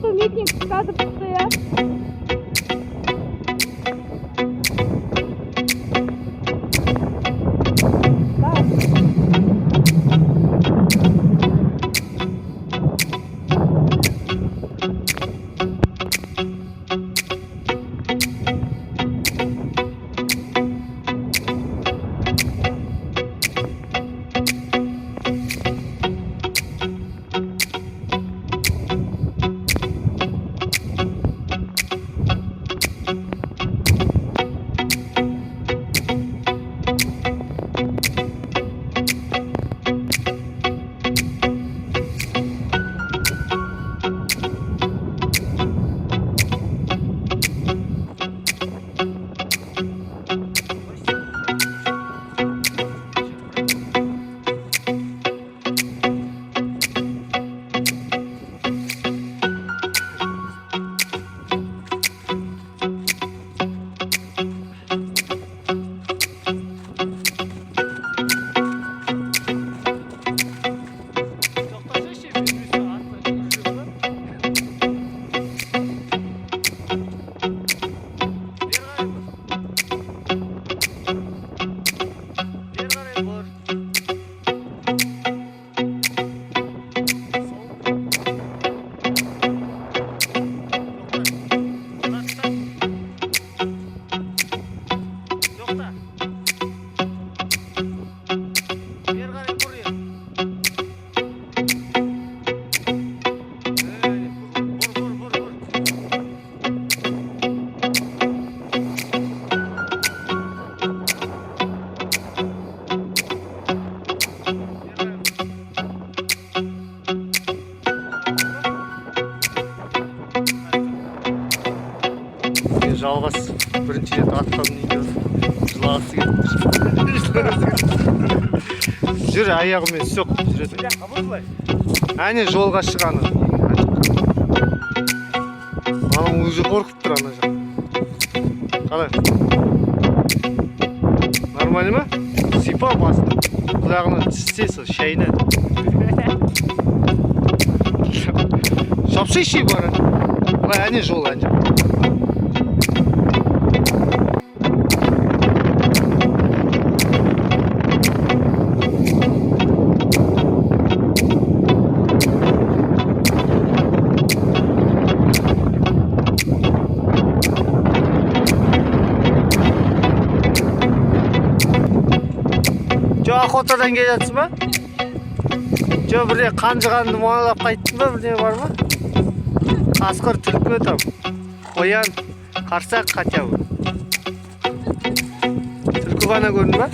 Потом митинг кадр стоят. Жалғас бірінші рет атқан үйде жылағысы келді. Жүр, аяғымен соқ жүреді. Әне жолға шығаны. Анаң өзі қорқып тұр ана жақ. Қалай? Нормально ма? Сипа басын. Құлағына тістесі шайнады. Шапшай шей бар. Қалай, әне жол әне. Охотадан келе жатсың ба? Жо бірде қанжығанды маңалап қайттың ба? Бірде бар ма? Қасқыр, түлкі там, қоян, қарсақ хотя бы. Түлкі ғана көрдің ба?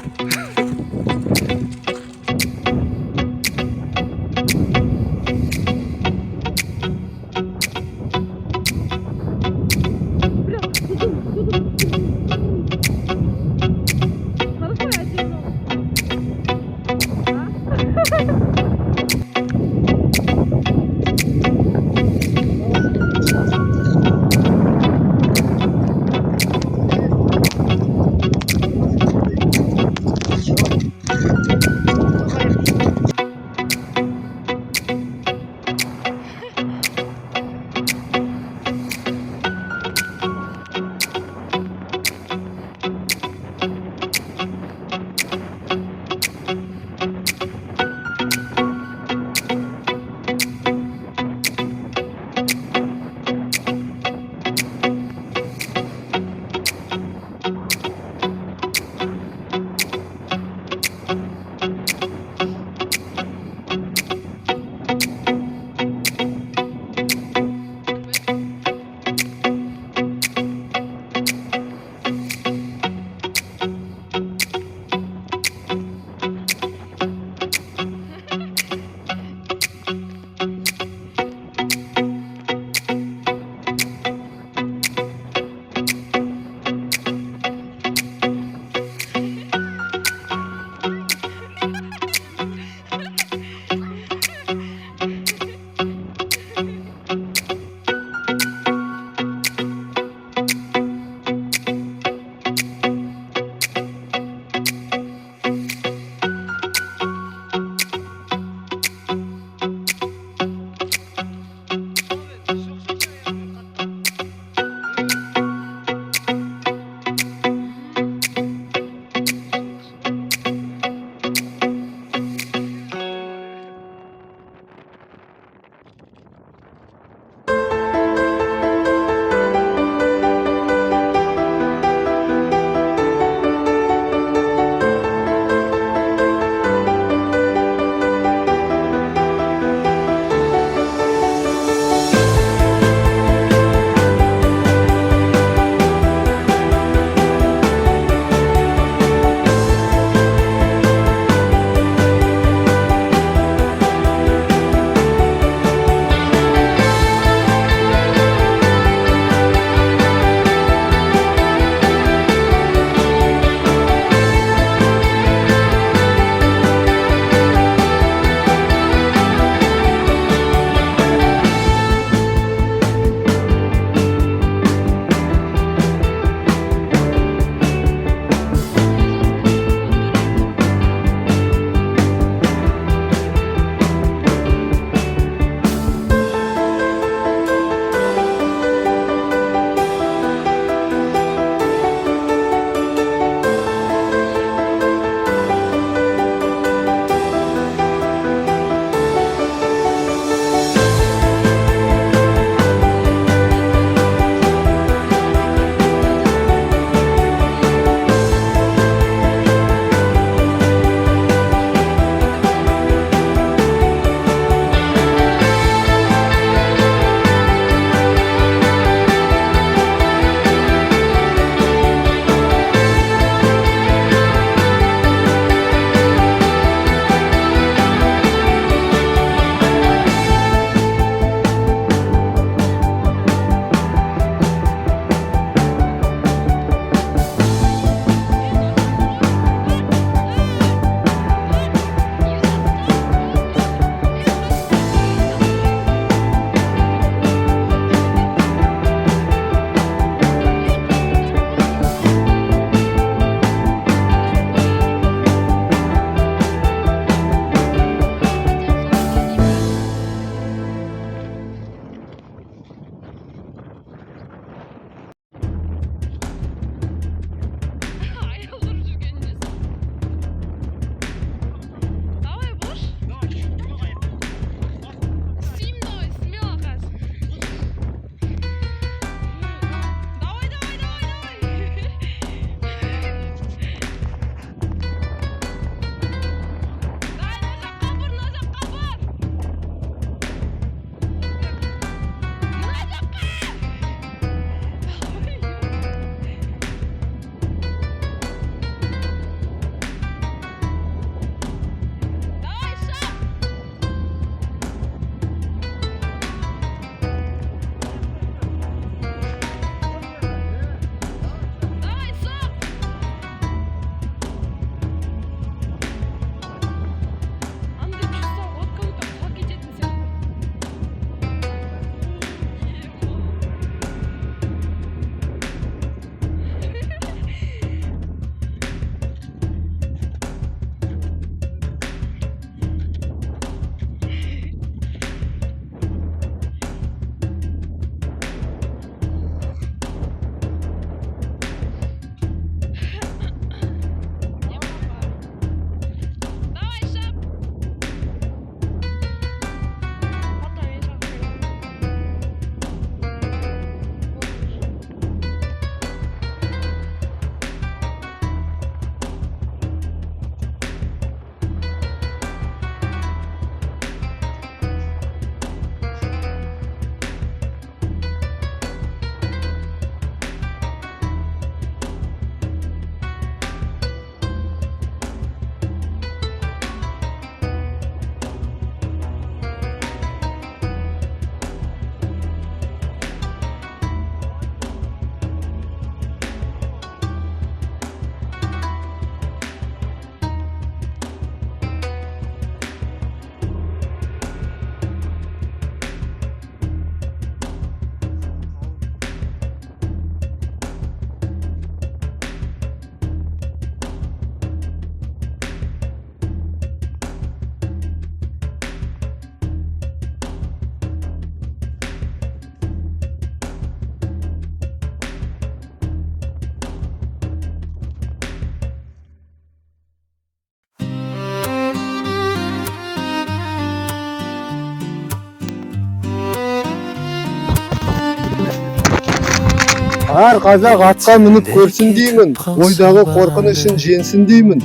Ар қазақ атқа мініп көрсін деймін, ойдағы қорқынышын женсін деймін.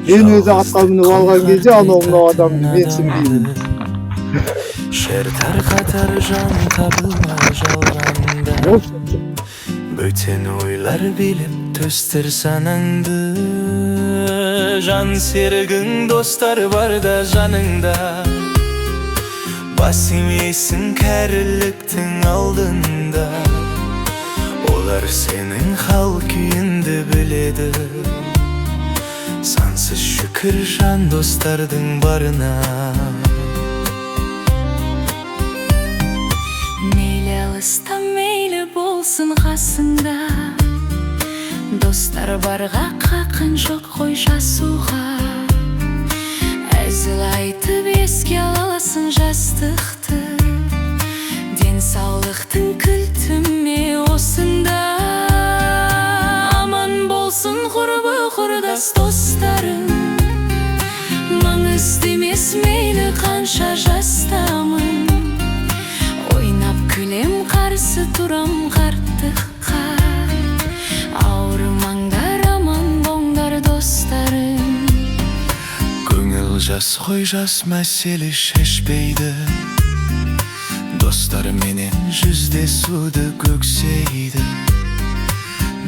Мен өзі атқа мініп алған кезде анау мынау адамды менсінбеймін. Шер тарқатар жан табылмай жалғанда, бөтен ойлар билеп төстер санаңды. Жан серігің достар барда жаныңда, бас имейсің кәріліктің алдында. Олар сенің хал күйінді біледі. Сансыз шүкір жан достардың барына. Мейлі алыста мейлі болсын қасыңда, достар барға қақын жоқ қой жасуға. Әзіл айтып еске аласың жастықты, денсаулықтың кілтіме осында. Аман болсын құрбы құрдас достарың, маңызды емес мейлі қанша жастамын. Ойнап күлем қарсы тұрам қарттыққа, ауырмаңдар аман болыңдар достарым. Көңіл жас қой жас мәселе шешпейді, достар менен жүздесуді көксейді.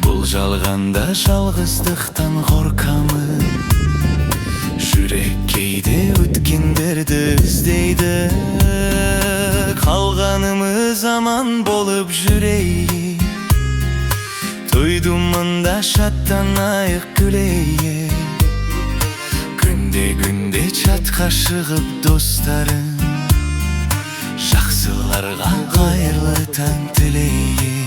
Бұл жалғанда жалғыздықтан қорқамын, жүрек кейде өткендерді іздейді. Қалғанымыз аман болып жүрейік, тойдумында шаттанайық күлейік. Күнде чатқа шығып достарым, жақсыларға қайырлы таң тілейік.